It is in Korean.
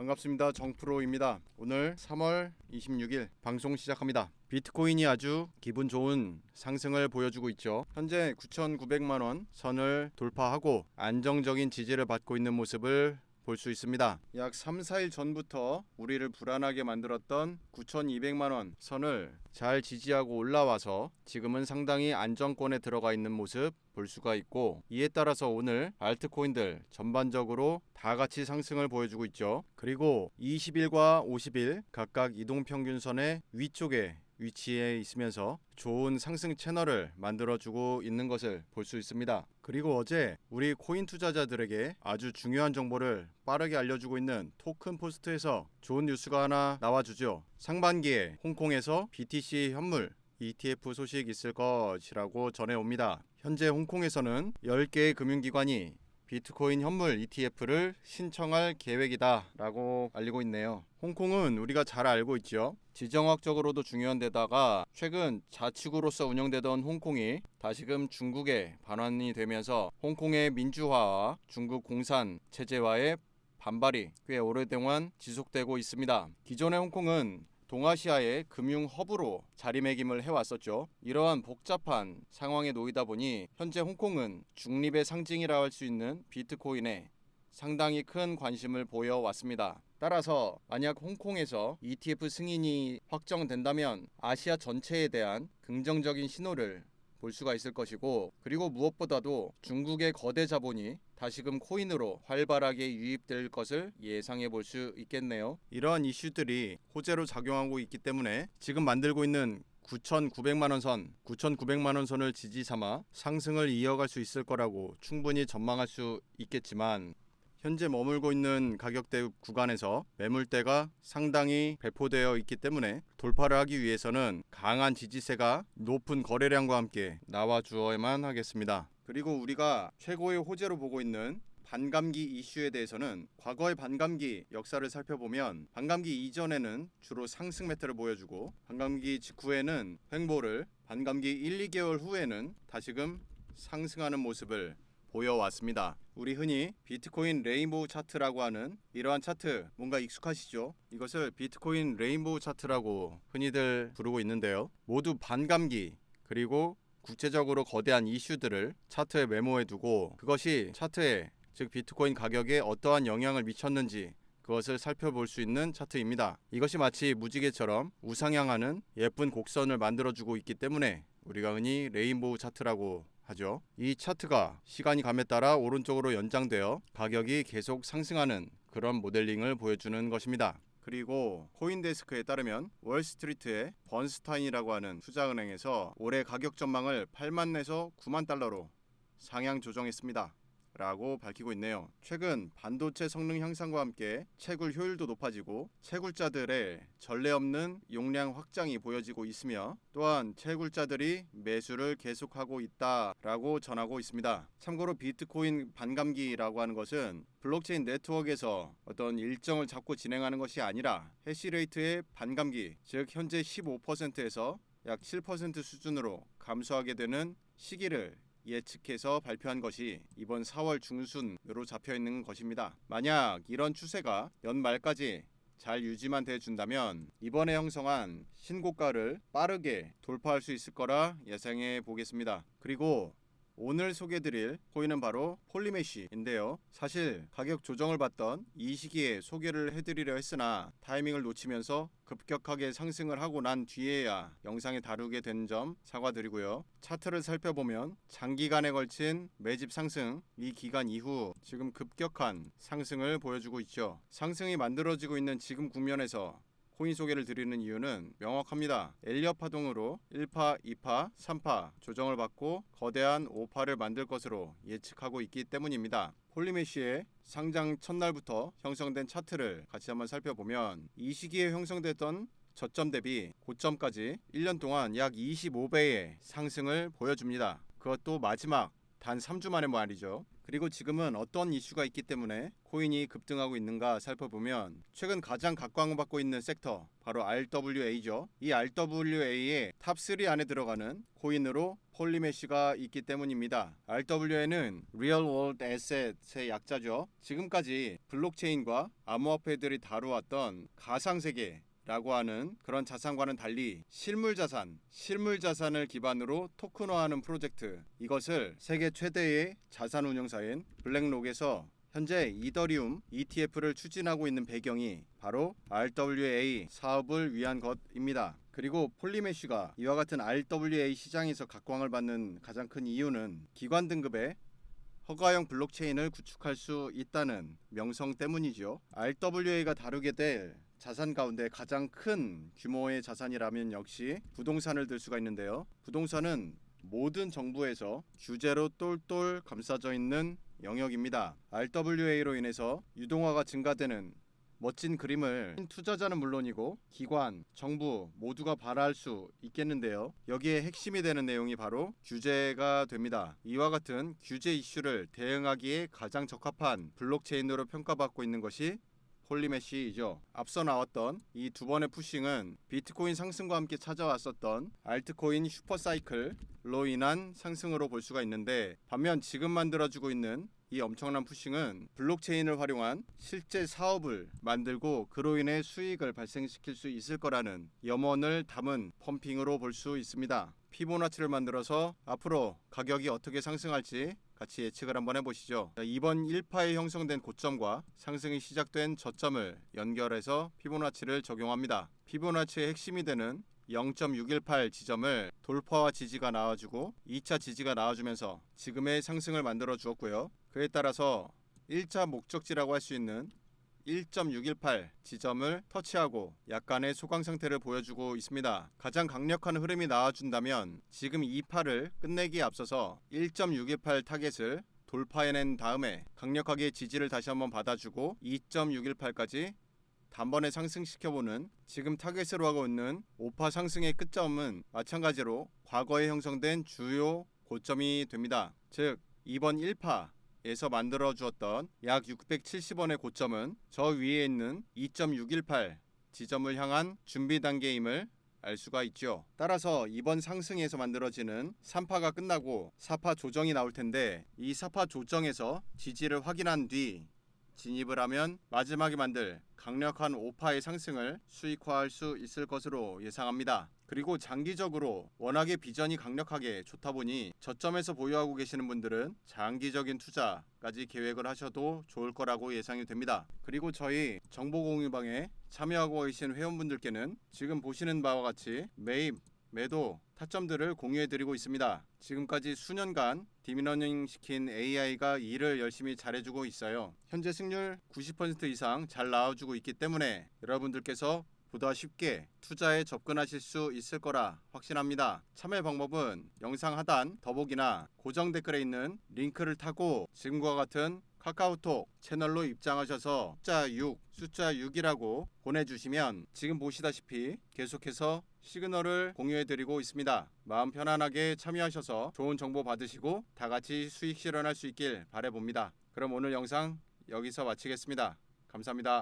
반갑습니다. 정프로입니다. 오늘 3월 26일 방송 시작합니다. 비트코인이 아주 기분 좋은 상승을 보여주고 있죠. 현재 9,900만원 선을 돌파하고 안정적인 지지를 받고 있는 모습을 볼 수 있습니다. 약 3, 4일 전부터 우리를 불안하게 만들었던 9,200만원 선을 잘 지지하고 올라와서 지금은 상당히 안정권에 들어가 있는 모습 볼 수가 있고, 이에 따라서 오늘 알트코인들 전반적으로 다 같이 상승을 보여주고 있죠. 그리고 20일과 50일 각각 이동평균선의 위쪽에 위치해 있으면서 좋은 상승 채널을 만들어주고 있는 것을 볼 수 있습니다. 그리고 어제 우리 코인 투자자들에게 아주 중요한 정보를 빠르게 알려주고 있는 토큰 포스트에서 좋은 뉴스가 하나 나와주죠. 상반기에 홍콩에서 BTC 현물 ETF 소식 있을 것이라고 전해옵니다. 현재 홍콩에서는 10개의 금융기관이 비트코인 현물 ETF를 신청할 계획이다 라고 알리고 있네요. 홍콩은 우리가 잘 알고 있죠. 지정학적으로도 중요한 데다가 최근 자치구로서 운영되던 홍콩이 다시금 중국에 반환이 되면서 홍콩의 민주화와 중국 공산 체제와의 반발이 꽤 오랫동안 지속되고 있습니다. 기존의 홍콩은 동아시아의 금융 허브로 자리매김을 해왔었죠. 이러한 복잡한 상황에 놓이다 보니 현재 홍콩은 중립의 상징이라 할 수 있는 비트코인에 상당히 큰 관심을 보여왔습니다. 따라서 만약 홍콩에서 ETF 승인이 확정된다면 아시아 전체에 대한 긍정적인 신호를 볼 수가 있을 것이고, 그리고 무엇보다도 중국의 거대 자본이 다시금 코인으로 활발하게 유입될 것을 예상해 볼 수 있겠네요. 이러한 이슈들이 호재로 작용하고 있기 때문에 지금 만들고 있는 9,900만원 선, 9,900만원 선을 지지 삼아 상승을 이어갈 수 있을 거라고 충분히 전망할 수 있겠지만, 현재 머물고 있는 가격대 구간에서 매물대가 상당히 배포되어 있기 때문에 돌파를 하기 위해서는 강한 지지세가 높은 거래량과 함께 나와주어야만 하겠습니다. 그리고 우리가 최고의 호재로 보고 있는 반감기 이슈에 대해서는 과거의 반감기 역사를 살펴보면 반감기 이전에는 주로 상승 매트를 보여주고 반감기 직후에는 횡보를, 반감기 1, 2개월 후에는 다시금 상승하는 모습을 보여왔습니다. 우리 흔히 비트코인 레인보우 차트라고 하는 이러한 차트 뭔가 익숙하시죠? 이것을 비트코인 레인보우 차트라고 흔히들 부르고 있는데요. 모두 반감기 그리고 국제적으로 거대한 이슈들을 차트에 메모해 두고 그것이 차트에, 즉 비트코인 가격에 어떠한 영향을 미쳤는지 그것을 살펴볼 수 있는 차트입니다. 이것이 마치 무지개처럼 우상향하는 예쁜 곡선을 만들어주고 있기 때문에 우리가 흔히 레인보우 차트라고 하죠. 이 차트가 시간이 감에 따라 오른쪽으로 연장되어 가격이 계속 상승하는 그런 모델링을 보여주는 것입니다. 그리고 코인데스크에 따르면 월스트리트의 번스타인이라고 하는 투자은행에서 올해 가격 전망을 8만 내서 9만 달러로 상향 조정했습니다 라고 밝히고 있네요. 최근 반도체 성능 향상과 함께 채굴 효율도 높아지고 채굴자들의 전례 없는 용량 확장이 보여지고 있으며, 또한 채굴자들이 매수를 계속하고 있다라고 전하고 있습니다. 참고로 비트코인 반감기라고 하는 것은 블록체인 네트워크에서 어떤 일정을 잡고 진행하는 것이 아니라 해시레이트의 반감기, 즉 현재 15%에서 약 7% 수준으로 감소하게 되는 시기를 예측해서 발표한 것이 이번 4월 중순으로 잡혀있는 것입니다. 만약 이런 추세가 연말까지 잘 유지만 돼준다면 이번에 형성한 신고가를 빠르게 돌파할 수 있을 거라 예상해 보겠습니다. 그리고 오늘 소개드릴 코인은 바로 폴리메쉬인데요. 사실 가격 조정을 받던 이 시기에 소개를 해드리려 했으나 타이밍을 놓치면서 급격하게 상승을 하고 난 뒤에야 영상에 다루게 된 점 사과드리고요. 차트를 살펴보면 장기간에 걸친 매집 상승, 이 기간 이후 지금 급격한 상승을 보여주고 있죠. 상승이 만들어지고 있는 지금 국면에서 코인 소개를 드리는 이유는 명확합니다. 엘리엇 파동으로 1파, 2파, 3파 조정을 받고 거대한 5파를 만들 것으로 예측하고 있기 때문입니다. 폴리메쉬의 상장 첫날부터 형성된 차트를 같이 한번 살펴보면 이 시기에 형성됐던 저점 대비 고점까지 1년 동안 약 25배의 상승을 보여줍니다. 그것도 마지막 단 3주 만에 말이죠. 그리고 지금은 어떤 이슈가 있기 때문에 코인이 급등하고 있는가 살펴보면 최근 가장 각광을 받고 있는 섹터 바로 RWA죠. 이 RWA의 탑3 안에 들어가는 코인으로 폴리메쉬가 있기 때문입니다. RWA는 Real World Asset의 약자죠. 지금까지 블록체인과 암호화폐들이 다루었던 가상세계 라고 하는 그런 자산과는 달리 실물자산을 기반으로 토큰화하는 프로젝트, 이것을 세계 최대의 자산 운용사인 블랙록에서 현재 이더리움 ETF를 추진하고 있는 배경이 바로 RWA 사업을 위한 것입니다. 그리고 폴리메쉬가 이와 같은 RWA 시장에서 각광을 받는 가장 큰 이유는 기관 등급의 허가형 블록체인을 구축할 수 있다는 명성 때문이죠. RWA가 다루게 될 자산 가운데 가장 큰 규모의 자산이라면 역시 부동산을 들 수가 있는데요. 부동산은 모든 정부에서 규제로 똘똘 감싸져 있는 영역입니다. RWA로 인해서 유동화가 증가되는 멋진 그림을 투자자는 물론이고 기관, 정부 모두가 바라할 수 있겠는데요. 여기에 핵심이 되는 내용이 바로 규제가 됩니다. 이와 같은 규제 이슈를 대응하기에 가장 적합한 블록체인으로 평가받고 있는 것이 폴리메쉬이죠. 앞서 나왔던 이 두 번의 푸싱은 비트코인 상승과 함께 찾아왔었던 알트코인 슈퍼사이클로 인한 상승으로 볼 수가 있는데, 반면 지금 만들어지고 있는 이 엄청난 푸싱은 블록체인을 활용한 실제 사업을 만들고 그로 인해 수익을 발생시킬 수 있을 거라는 염원을 담은 펌핑으로 볼 수 있습니다. 피보나치를 만들어서 앞으로 가격이 어떻게 상승할지 같이 예측을 한번 해보시죠. 이번 1파에 형성된 고점과 상승이 시작된 저점을 연결해서 피보나치를 적용합니다. 피보나치의 핵심이 되는 0.618 지점을 돌파와 지지가 나와주고 2차 지지가 나와주면서 지금의 상승을 만들어 주었고요. 그에 따라서 1차 목적지라고 할 수 있는 1.618 지점을 터치하고 약간의 소강 상태를 보여주고 있습니다. 가장 강력한 흐름이 나와준다면 지금 2파를 끝내기에 앞서서 1.618 타겟을 돌파해낸 다음에 강력하게 지지를 다시 한번 받아주고 2.618까지 단번에 상승시켜보는, 지금 타겟으로 하고 있는 5파 상승의 끝점은 마찬가지로 과거에 형성된 주요 고점이 됩니다. 즉 이번 1파에서 만들어 주었던 약 670원의 고점은 저 위에 있는 2.618 지점을 향한 준비 단계임을 알 수가 있죠. 따라서 이번 상승에서 만들어지는 3파가 끝나고 4파 조정이 나올 텐데, 이 4파 조정에서 지지를 확인한 뒤 진입을 하면 마지막에 만들 강력한 5파의 상승을 수익화할 수 있을 것으로 예상합니다. 그리고 장기적으로 워낙에 비전이 강력하게 좋다 보니 저점에서 보유하고 계시는 분들은 장기적인 투자까지 계획을 하셔도 좋을 거라고 예상이 됩니다. 그리고 저희 정보공유방에 참여하고 계신 회원분들께는 지금 보시는 바와 같이 매입, 매도, 타점들을 공유해드리고 있습니다. 지금까지 수년간 딥러닝 시킨 AI가 일을 열심히 잘해주고 있어요. 현재 승률 90% 이상 잘 나와주고 있기 때문에 여러분들께서 보다 쉽게 투자에 접근하실 수 있을 거라 확신합니다. 참여 방법은 영상 하단 더보기나 고정 댓글에 있는 링크를 타고 지금과 같은 카카오톡 채널로 입장하셔서 숫자 6이라고 보내주시면 지금 보시다시피 계속해서 시그널을 공유해드리고 있습니다. 마음 편안하게 참여하셔서 좋은 정보 받으시고 다같이 수익 실현할 수 있길 바라봅니다. 그럼 오늘 영상 여기서 마치겠습니다. 감사합니다.